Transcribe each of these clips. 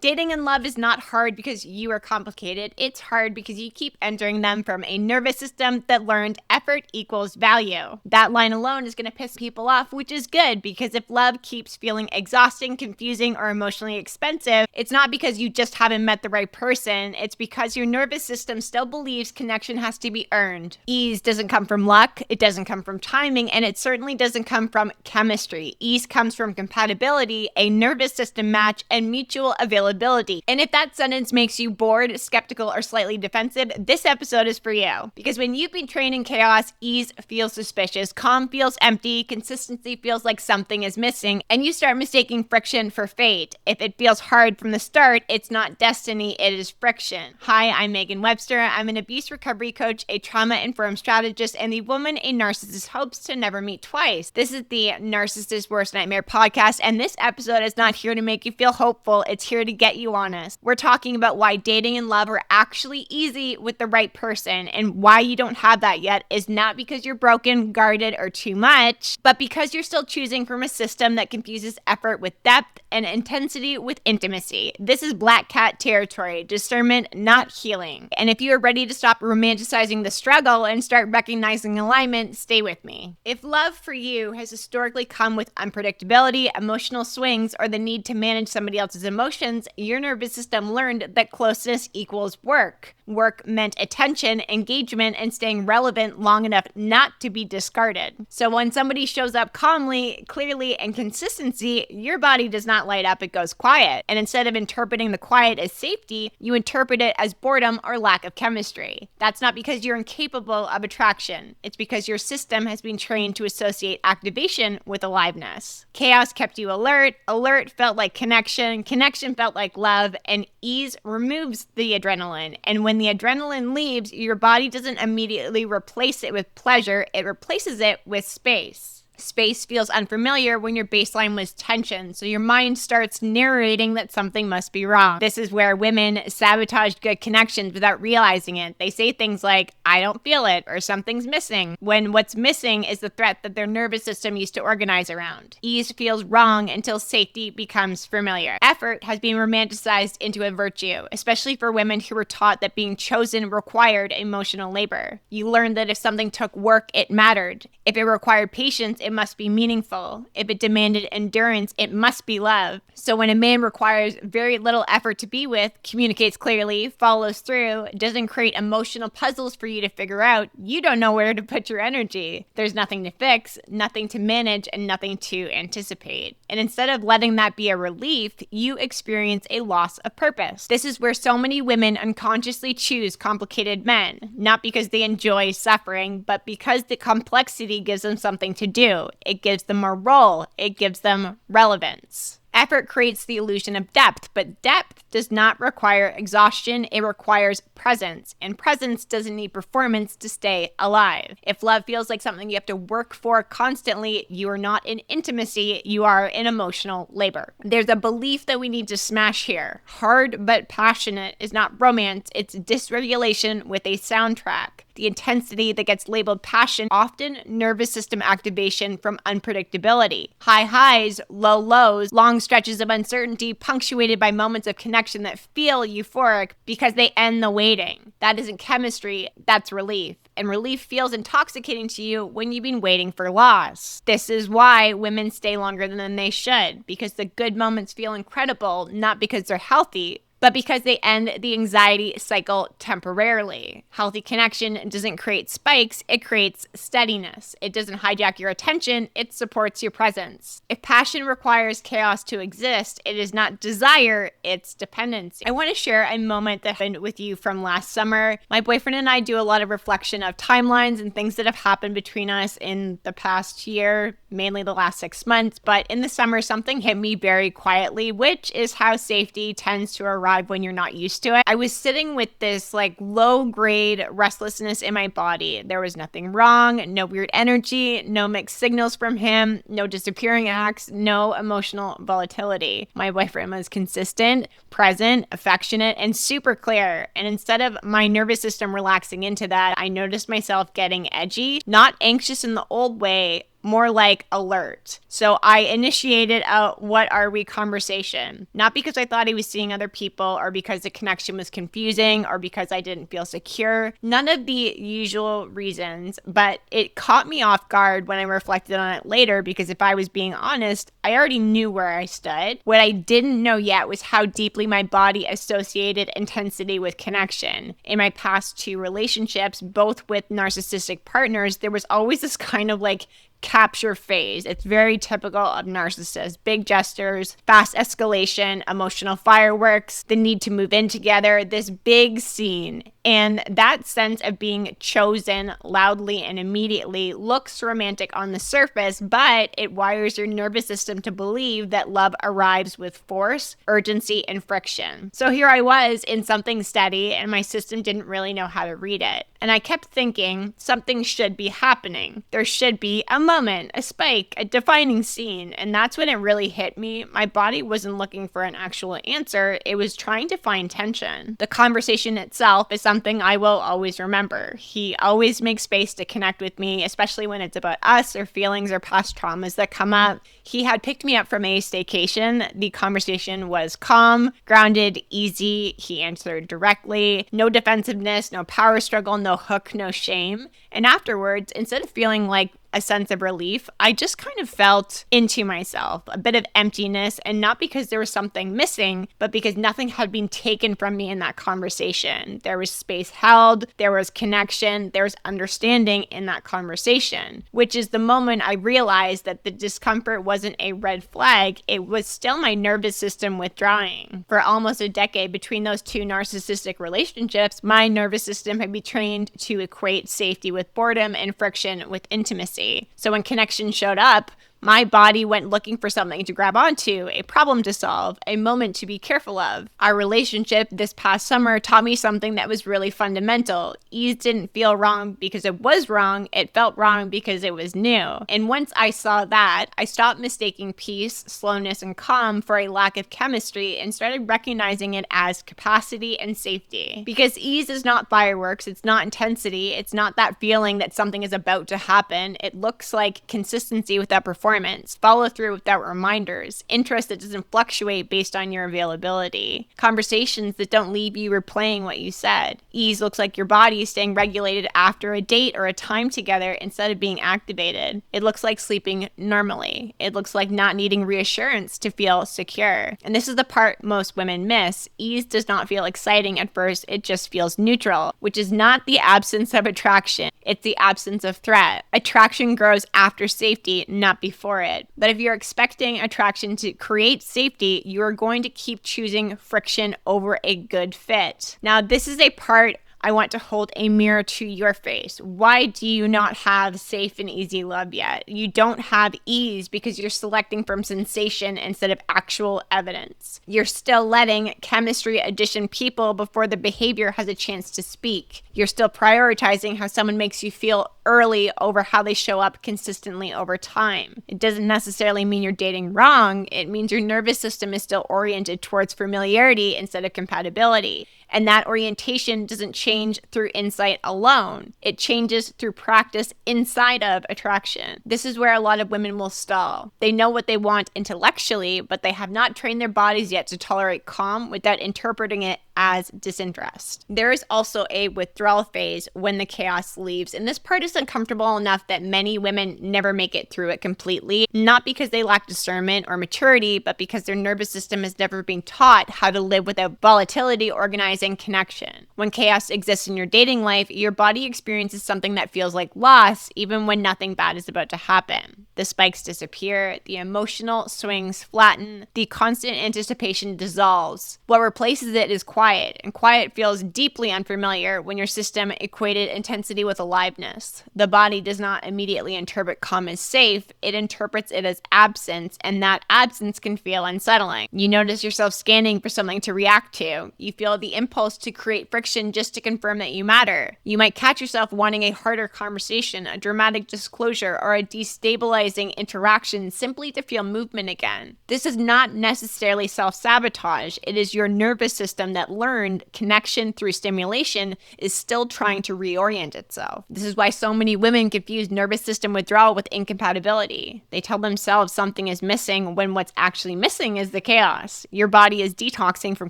Dating and love is not hard because you are complicated. It's hard because you keep entering them from a nervous system that learned effort equals value. That line alone is going to piss people off, which is good, because if love keeps feeling exhausting, confusing, or emotionally expensive, it's not because you just haven't met the right person. It's because your nervous system still believes connection has to be earned. Ease doesn't come from luck, it doesn't come from timing, and it certainly doesn't come from chemistry. Ease comes from compatibility, a nervous system match, and mutual availability. And if that sentence makes you bored, skeptical, or slightly defensive, this episode is for you. Because when you've been trained in chaos, ease feels suspicious, calm feels empty, consistency feels like something is missing, and you start mistaking friction for fate. If it feels hard from the start, it's not destiny, it is friction. Hi, I'm Megan Webster. I'm an abuse recovery coach, a trauma-informed strategist, and the woman a narcissist hopes to never meet twice. This is the Narcissist's Worst Nightmare podcast, and this episode is not here to make you feel hopeful. It's here to get you honest. We're talking about why dating and love are actually easy with the right person, and why you don't have that yet is not because you're broken, guarded, or too much, but because you're still choosing from a system that confuses effort with depth and intensity with intimacy. This is black cat territory, discernment, not healing. And if you are ready to stop romanticizing the struggle and start recognizing alignment, stay with me. If love for you has historically come with unpredictability, emotional swings, or the need to manage somebody else's emotions, your nervous system learned that closeness equals work. Work meant attention, engagement, and staying relevant long enough not to be discarded. So when somebody shows up calmly, clearly, and consistency, your body does not light up, it goes quiet. And instead of interpreting the quiet as safety, you interpret it as boredom or lack of chemistry. That's not because you're incapable of attraction. It's because your system has been trained to associate activation with aliveness. Chaos kept you alert, alert felt like connection, connection felt like love, and ease removes the adrenaline. And when the adrenaline leaves, your body doesn't immediately replace it with pleasure, it replaces it with space. Space feels unfamiliar when your baseline was tension, so your mind starts narrating that something must be wrong. This is where women sabotage good connections without realizing it. They say things like, I don't feel it, or something's missing, when what's missing is the threat that their nervous system used to organize around. Ease feels wrong until safety becomes familiar. Effort has been romanticized into a virtue, especially for women who were taught that being chosen required emotional labor. You learned that if something took work, it mattered. If it required patience, it must be meaningful. If it demanded endurance, it must be love. So when a man requires very little effort to be with, communicates clearly, follows through, doesn't create emotional puzzles for you to figure out, you don't know where to put your energy. There's nothing to fix, nothing to manage, and nothing to anticipate. And instead of letting that be a relief, you experience a loss of purpose. This is where so many women unconsciously choose complicated men, not because they enjoy suffering, but because the complexity gives them something to do. It gives them a role. It gives them relevance. Effort creates the illusion of depth, but depth does not require exhaustion. It requires presence, and presence doesn't need performance to stay alive. If love feels like something you have to work for constantly, you are not in intimacy, you are in emotional labor. There's a belief that we need to smash here. Hard but passionate is not romance, it's dysregulation with a soundtrack. The intensity that gets labeled passion, often nervous system activation from unpredictability. High highs, low lows, long stretches of uncertainty punctuated by moments of connection that feel euphoric because they end the waiting. That isn't chemistry, that's relief. And relief feels intoxicating to you when you've been waiting for loss. This is why women stay longer than they should, because the good moments feel incredible, not because they're healthy, but because they end the anxiety cycle temporarily. Healthy connection doesn't create spikes, it creates steadiness. It doesn't hijack your attention, it supports your presence. If passion requires chaos to exist, it is not desire, it's dependency. I want to share a moment that happened with you from last summer. My boyfriend and I do a lot of reflection of timelines and things that have happened between us in the past year, mainly the last 6 months, but in the summer something hit me very quietly, which is how safety tends to arrive when you're not used to it. I was sitting with this low grade restlessness in my body. There was nothing wrong, no weird energy, no mixed signals from him, no disappearing acts, no emotional volatility. My boyfriend was consistent, present, affectionate, and super clear. And instead of my nervous system relaxing into that, I noticed myself getting edgy, not anxious in the old way, more like alert. So I initiated a "what are we" conversation, not because I thought I was seeing other people or because the connection was confusing or because I didn't feel secure. None of the usual reasons, but it caught me off guard when I reflected on it later, because if I was being honest, I already knew where I stood. What I didn't know yet was how deeply my body associated intensity with connection. In my past 2 relationships, both with narcissistic partners, there was always this kind of like capture phase. It's very typical of narcissists. Big gestures, fast escalation, emotional fireworks, the need to move in together, this big scene. And that sense of being chosen loudly and immediately looks romantic on the surface, but it wires your nervous system to believe that love arrives with force, urgency, and friction. So here I was in something steady, and my system didn't really know how to read it. And I kept thinking something should be happening. There should be a moment, a spike, a defining scene. And that's when it really hit me. My body wasn't looking for an actual answer. It was trying to find tension. The conversation itself is something I will always remember. He always makes space to connect with me, especially when it's about us or feelings or past traumas that come up. He had picked me up from a staycation. The conversation was calm, grounded, easy. He answered directly. No defensiveness, no power struggle, no hook, no shame. And afterwards, instead of feeling like a sense of relief, I just kind of felt into myself, a bit of emptiness, and not because there was something missing, but because nothing had been taken from me in that conversation. There was space held, there was connection, there was understanding in that conversation, which is the moment I realized that the discomfort wasn't a red flag, it was still my nervous system withdrawing. For almost a decade between those 2 narcissistic relationships, my nervous system had been trained to equate safety with boredom and friction with intimacy. So when connection showed up, my body went looking for something to grab onto, a problem to solve, a moment to be careful of. Our relationship this past summer taught me something that was really fundamental. Ease didn't feel wrong because it was wrong. It felt wrong because it was new. And once I saw that, I stopped mistaking peace, slowness, and calm for a lack of chemistry and started recognizing it as capacity and safety. Because ease is not fireworks. It's not intensity. It's not that feeling that something is about to happen. It looks like consistency without performance, follow through without reminders, interest that doesn't fluctuate based on your availability, conversations that don't leave you replaying what you said. Ease looks like your body staying regulated after a date or a time together instead of being activated. It looks like sleeping normally. It looks like not needing reassurance to feel secure. And this is the part most women miss. Ease does not feel exciting at first, it just feels neutral, which is not the absence of attraction. It's the absence of threat. Attraction grows after safety, not before it. But if you're expecting attraction to create safety, you're going to keep choosing friction over a good fit. Now, this is a part I want to hold a mirror to your face. Why do you not have safe and easy love yet? You don't have ease because you're selecting from sensation instead of actual evidence. You're still letting chemistry audition people before the behavior has a chance to speak. You're still prioritizing how someone makes you feel early over how they show up consistently over time. It doesn't necessarily mean you're dating wrong. It means your nervous system is still oriented towards familiarity instead of compatibility. And that orientation doesn't change through insight alone. It changes through practice inside of attraction. This is where a lot of women will stall. They know what they want intellectually, but they have not trained their bodies yet to tolerate calm without interpreting it as disinterest. There is also a withdrawal phase when the chaos leaves, and this part is uncomfortable enough that many women never make it through it completely, not because they lack discernment or maturity, but because their nervous system has never been taught how to live without volatility, organizing, connection. When chaos exists in your dating life, your body experiences something that feels like loss, even when nothing bad is about to happen. The spikes disappear, the emotional swings flatten, the constant anticipation dissolves. What replaces it is quiet, and quiet feels deeply unfamiliar when your system equated intensity with aliveness. The body does not immediately interpret calm as safe, it interprets it as absence, and that absence can feel unsettling. You notice yourself scanning for something to react to. You feel the impulse to create friction just to confirm that you matter. You might catch yourself wanting a harder conversation, a dramatic disclosure, or a destabilizing interaction simply to feel movement again. This is not necessarily self-sabotage. It is your nervous system that learned connection through stimulation is still trying to reorient itself. This is why so many women confuse nervous system withdrawal with incompatibility. They tell themselves something is missing when what's actually missing is the chaos. Your body is detoxing from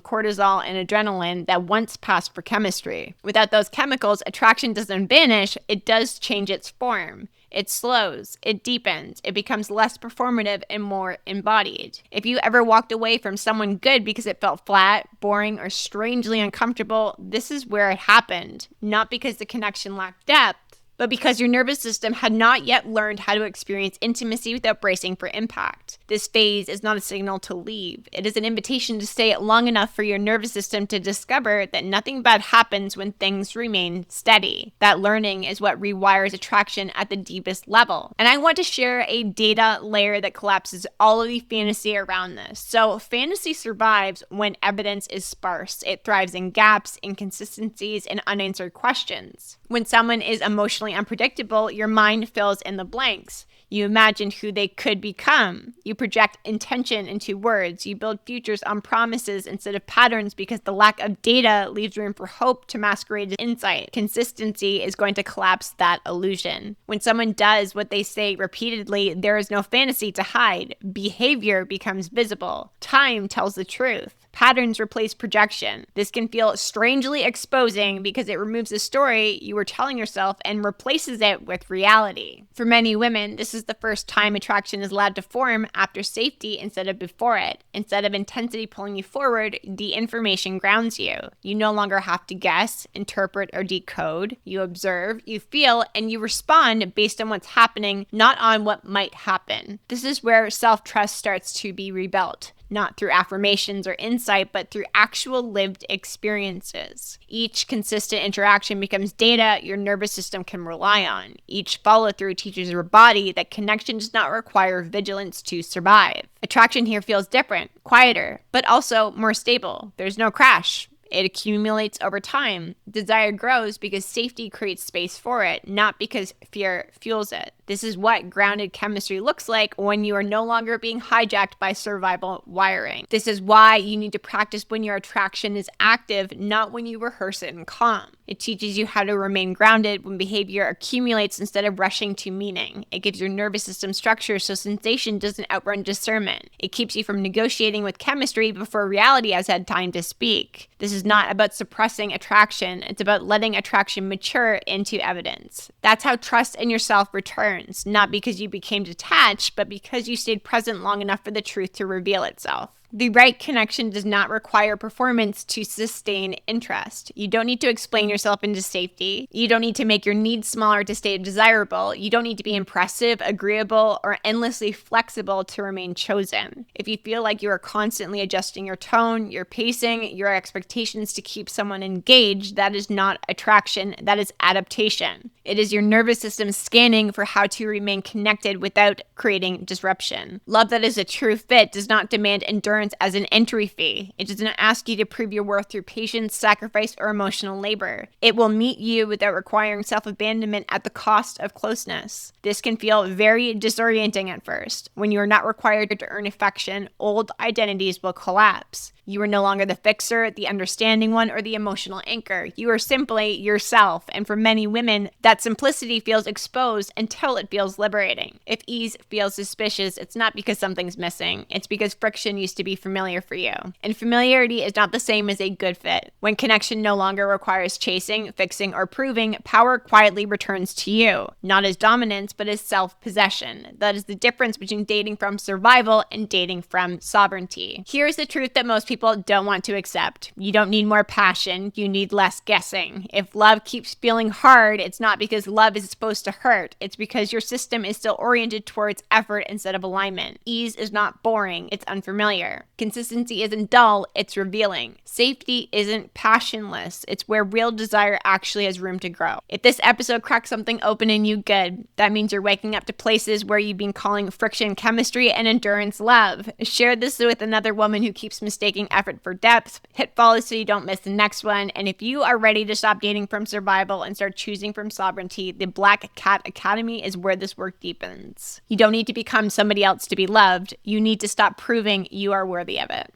cortisol and adrenaline that once passed for chemistry. Without those chemicals, attraction doesn't vanish, it does change its form. It slows, it deepens, it becomes less performative and more embodied. If you ever walked away from someone good because it felt flat, boring, or strangely uncomfortable, this is where it happened. Not because the connection lacked depth, but because your nervous system had not yet learned how to experience intimacy without bracing for impact. This phase is not a signal to leave. It is an invitation to stay long enough for your nervous system to discover that nothing bad happens when things remain steady. That learning is what rewires attraction at the deepest level. And I want to share a data layer that collapses all of the fantasy around this. So fantasy survives when evidence is sparse. It thrives in gaps, inconsistencies, and unanswered questions. When someone is emotionally unpredictable, your mind fills in the blanks. You imagine who they could become. You project intention into words. You build futures on promises instead of patterns because the lack of data leaves room for hope to masquerade as insight. Consistency is going to collapse that illusion. When someone does what they say repeatedly, there is no fantasy to hide. Behavior becomes visible. Time tells the truth. Patterns replace projection. This can feel strangely exposing because it removes the story you were telling yourself and replaces it with reality. For many women, this is the first time attraction is allowed to form after safety instead of before it. Instead of intensity pulling you forward, the information grounds you. You no longer have to guess, interpret, or decode. You observe, you feel, and you respond based on what's happening, not on what might happen. This is where self-trust starts to be rebuilt. Not through affirmations or insight, but through actual lived experiences. Each consistent interaction becomes data your nervous system can rely on. Each follow-through teaches your body that connection does not require vigilance to survive. Attraction here feels different, quieter, but also more stable. There's no crash. It accumulates over time. Desire grows because safety creates space for it, not because fear fuels it. This is what grounded chemistry looks like when you are no longer being hijacked by survival wiring. This is why you need to practice when your attraction is active, not when you rehearse it in calm. It teaches you how to remain grounded when behavior accumulates instead of rushing to meaning. It gives your nervous system structure so sensation doesn't outrun discernment. It keeps you from negotiating with chemistry before reality has had time to speak. This is not about suppressing attraction. It's about letting attraction mature into evidence. That's how trust in yourself returns, not because you became detached, but because you stayed present long enough for the truth to reveal itself. The right connection does not require performance to sustain interest. You don't need to explain yourself into safety. You don't need to make your needs smaller to stay desirable. You don't need to be impressive, agreeable, or endlessly flexible to remain chosen. If you feel like you are constantly adjusting your tone, your pacing, your expectations to keep someone engaged, that is not attraction, that is adaptation. It is your nervous system scanning for how to remain connected without creating disruption. Love that is a true fit does not demand endurance as an entry fee. It does not ask you to prove your worth through patience, sacrifice, or emotional labor. It will meet you without requiring self-abandonment at the cost of closeness. This can feel very disorienting at first. When you are not required to earn affection, old identities will collapse. You are no longer the fixer, the understanding one, or the emotional anchor. You are simply yourself, and for many women, that simplicity feels exposed until it feels liberating. If ease feels suspicious, it's not because something's missing. It's because friction used to be familiar for you. And familiarity is not the same as a good fit. When connection no longer requires chasing, fixing, or proving, power quietly returns to you, not as dominance, but as self-possession. That is the difference between dating from survival and dating from sovereignty. Here's the truth that most people don't want to accept. You don't need more passion, you need less guessing. If love keeps feeling hard, it's not because love is supposed to hurt. It's because your system is still oriented towards effort instead of alignment. Ease is not boring, it's unfamiliar. Consistency isn't dull, it's revealing. Safety isn't passionless, it's where real desire actually has room to grow. If this episode cracks something open in you, good. That means you're waking up to places where you've been calling friction chemistry and endurance love. Share this with another woman who keeps mistaking effort for depth. Hit follow so you don't miss the next one. And if you are ready to stop dating from survival and start choosing from sovereignty, the Black Cat Academy is where this work deepens. You don't need to become somebody else to be loved. You need to stop proving you are worthy of it.